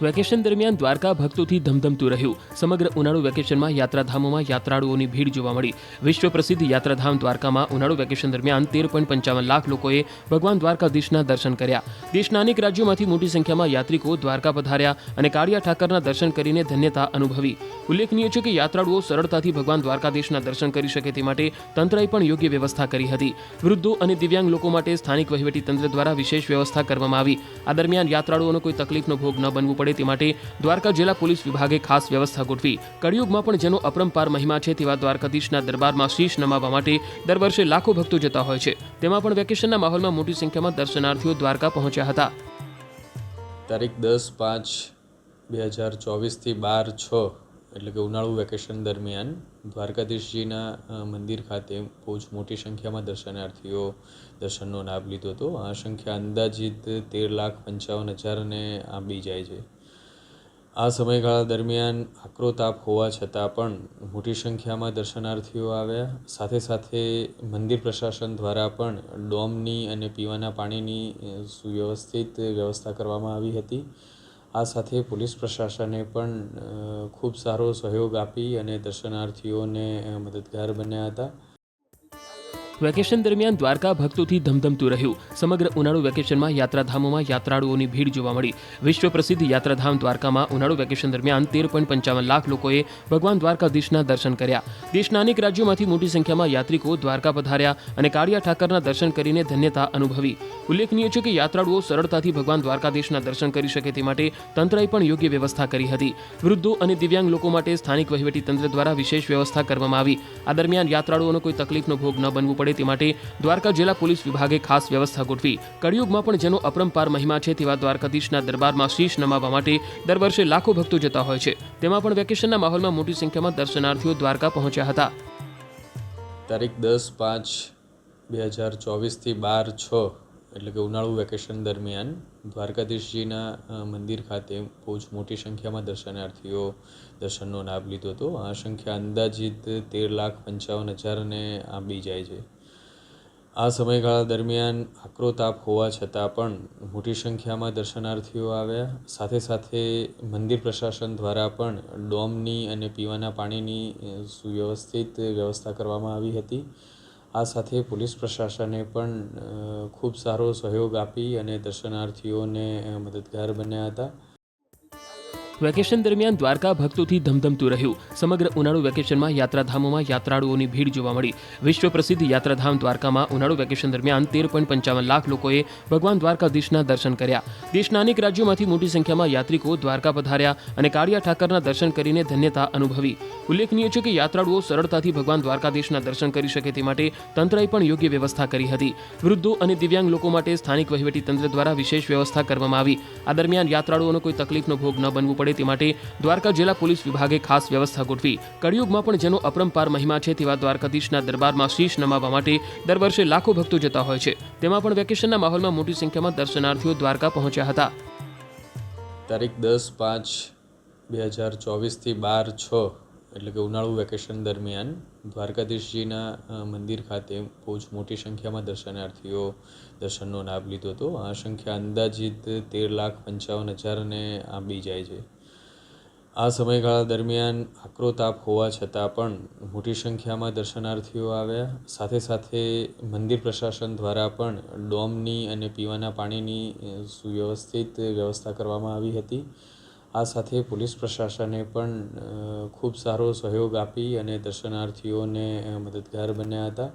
Vacation દરમિયાન દ્વારકા ભક્તોથી ધમધમતું રહ્યું. સમગ્ર ઉનાળુ વેકેશનમાં યાત્રાધામોમાં યાત્રાળુઓની ભીડ જોવા મળી. વિશ્વ પ્રસિદ્ધ યાત્રાધામ દ્વારકામાં ઉનાળુ વેકેશન દરમિયાન 13.55 લાખ લોકોએ ભગવાન દ્વારકાધીશના દર્શન કર્યા. દેશના અનેક રાજ્યોમાંથી મોટી સંખ્યામાં યાત્રિકો દ્વારકા પધાર્યા અને કાળિયા ઠાકરના દર્શન કરીને ધન્યતા અનુભવી. ઉલ્લેખનીય છે કે યાત્રાળુઓ સરળતાથી ભગવાન દ્વારકાધીશના દર્શન કરી શકે તે માટે તંત્રએ પણ યોગ્ય વ્યવસ્થા કરી હતી. વૃદ્ધો અને દિવ્યાંગ લોકો માટે સ્થાનિક વહીવટીતંત્ર દ્વારા વિશેષ વ્યવસ્થા કરવામાં આવી. આ દરમિયાન યાત્રાળુઓનો કોઈ તકલીફનો ભોગ ન બનવું પડે તે માટે દ્વારકા જિલ્લા પોલીસ વિભાગે ખાસ વ્યવસ્થા ગોઠવી. કળિયુગમાં પણ જેનો અપરંપાર મહિમા છે તેવા દ્વારકાધીશના દરબારમાં શીશ નમાવવા માટે દર વર્ષે લાખો ભક્તો જતા હોય છે. તેમાં પણ વેકેશનના માહોલમાં મોટી સંખ્યામાં દર્શનાર્થીઓ દ્વારકા પહોંચ્યા હતા. તારીખ 10/5/2024 12/6 એટલે કે ઉનાળુ વેકેશન દરમિયાન દ્વારકાધીશજીના મંદિર ખાતે બહુ જ મોટી સંખ્યામાં દર્શનાર્થીઓ દર્શનનો લાભ લીધો હતો. આ સંખ્યા અંદાજિત 13,55,000ને આંબી જાય છે. આ સમયગાળા દરમિયાન આકરો તાપ હોવા છતાં પણ મોટી સંખ્યામાં દર્શનાર્થીઓ આવ્યા. સાથે સાથે મંદિર પ્રશાસન દ્વારા પણ ડોમની અને પીવાના પાણીની સુવ્યવસ્થિત વ્યવસ્થા કરવામાં આવી હતી. આ સાથે પોલીસ પ્રશાસને પણ ખૂબ સારો સહયોગ આપી અને દર્શનાર્થીઓને મદદગાર બન્યા હતા. વેકેશન દરમિયાન દ્વારકા ભક્તોથી ધમધમતું રહ્યું. સમગ્ર ઉનાળુ વેકેશનમાં યાત્રાધામોમાં યાત્રાળુઓની ભીડ જોવા મળી. વિશ્વ પ્રસિદ્ધ યાત્રાધામ દ્વારકામાં ઉનાળુ વેકેશન દરમિયાન 13.55 લાખ લોકોએ ભગવાન દ્વારકાધીશના દર્શન કર્યા. દેશના અનેક રાજ્યોમાંથી મોટી સંખ્યામાં યાત્રિકો દ્વારકા પધાર્યા અને કાળિયા ઠાકરના દર્શન કરીને ધન્યતા અનુભવી. ઉલ્લેખનીય છે કે યાત્રાળુઓ સરળતાથી ભગવાન દ્વારકાધીશના દર્શન કરી શકે તે માટે તંત્રએ પણ યોગ્ય વ્યવસ્થા કરી હતી. વૃદ્ધો અને દિવ્યાંગ લોકો માટે સ્થાનિક વહીવટીતંત્ર દ્વારા વિશેષ વ્યવસ્થા કરવામાં આવી. આ દરમિયાન યાત્રાળુઓનો કોઈ તકલીફનો ભોગ ન બનવું પડે તે માટે દ્વારકા જિલ્લા પોલીસ વિભાગે ખાસ વ્યવસ્થા ગોઠવી. કળિયુગમાં પણ જેનો અપરંપાર મહિમા છે તેવા દ્વારકાધીશના દરબારમાં શીશ નમાવવા માટે દર વર્ષે લાખો ભક્તો જતા હોય છે. તેમાં પણ વેકેશનના માહોલમાં મોટી સંખ્યામાં દર્શનાર્થીઓ દ્વારકા પહોંચ્યા હતા. તારીખ 10/5/2024 12/6 એટલે કે ઉનાળુ વેકેશન દરમિયાન દ્વારકાધીશજીના મંદિર ખાતે બહુ જ મોટી સંખ્યામાં દર્શનાર્થીઓ દર્શનનો લાભ લીધો હતો. આ સંખ્યા અંદાજિત 13,55,000ને આંબી જાય છે. આ સમયગાળા દરમિયાન આકરો તાપ હોવા છતાં પણ મોટી સંખ્યામાં દર્શનાર્થીઓ આવ્યા. સાથે સાથે મંદિર પ્રશાસન દ્વારા પણ ડોમની અને પીવાના પાણીની સુવ્યવસ્થિત વ્યવસ્થા કરવામાં આવી હતી. આ સાથે પોલીસ પ્રશાસને પણ ખૂબ સારો સહયોગ આપી અને દર્શનાર્થીઓને મદદગાર બન્યા હતા. વેકેશન દરમિયાન દ્વારકા ભક્તોથી ધમધમતું રહ્યું. સમગ્ર ઉનાળુ વેકેશનમાં યાત્રાધામોમાં યાત્રાળુઓની ભીડ જોવા મળી. વિશ્વ પ્રસિદ્ધ યાત્રાધામ દ્વારકામાં ઉનાળુ વેકેશન દરમિયાન 13.55 લાખ લોકોએ ભગવાન દ્વારકાધીશના દર્શન કર્યા. દેશના અનેક રાજ્યોમાંથી મોટી સંખ્યામાં યાત્રિકો દ્વારકા પધાર્યા અને કાળિયા ઠાકરના દર્શન કરીને ધન્યતા અનુભવી. ઉલ્લેખનીય છે કે યાત્રાળુઓ સરળતાથી ભગવાન દ્વારકાધીશના દર્શન કરી શકે તે માટે તંત્રએ પણ યોગ્ય વ્યવસ્થા કરી હતી. વૃદ્ધો અને દિવ્યાંગ લોકો માટે સ્થાનિક વહીવટીતંત્ર દ્વારા વિશેષ વ્યવસ્થા કરવામાં આવી. આ દરમિયાન યાત્રાળુઓનો કોઈ તકલીફનો ભોગ ન બનવું પડે તે માટે દ્વારકા જિલ્લા પોલીસ વિભાગે ખાસ વ્યવસ્થા ગોઠવી. કળિયુગમાં પણ જેનો અપરંપાર મહિમા છે તેવા દ્વારકાધીશના દરબારમાં શીશ નમાવવા માટે દર વર્ષે લાખો ભક્તો જતા હોય છે. તેમાં પણ વેકેશનના માહોલમાં મોટી સંખ્યામાં દર્શનાર્થીઓ દ્વારકા પહોંચ્યા હતા. તારીખ 10/5/2024 12/6 એટલે કે ઉનાળુ વેકેશન દરમિયાન દ્વારકાધીશજીના મંદિર ખાતે બહુ જ મોટી સંખ્યામાં દર્શનાર્થીઓ દર્શનનો લાભ લીધો હતો. આ સંખ્યા અંદાજિત 13,55,000ને આંબી જાય છે. આ સમયગાળા દરમિયાન આકરો તાપ હોવા છતાં પણ મોટી સંખ્યામાં દર્શનાર્થીઓ આવ્યા. સાથે સાથે મંદિર પ્રશાસન દ્વારા પણ ડોમની અને પીવાના પાણીની સુવ્યવસ્થિત વ્યવસ્થા કરવામાં આવી હતી. આ સાથે પોલીસ પ્રશાસને પણ ખૂબ સારો સહયોગ આપી અને દર્શનાર્થીઓને મદદગાર બન્યા હતા.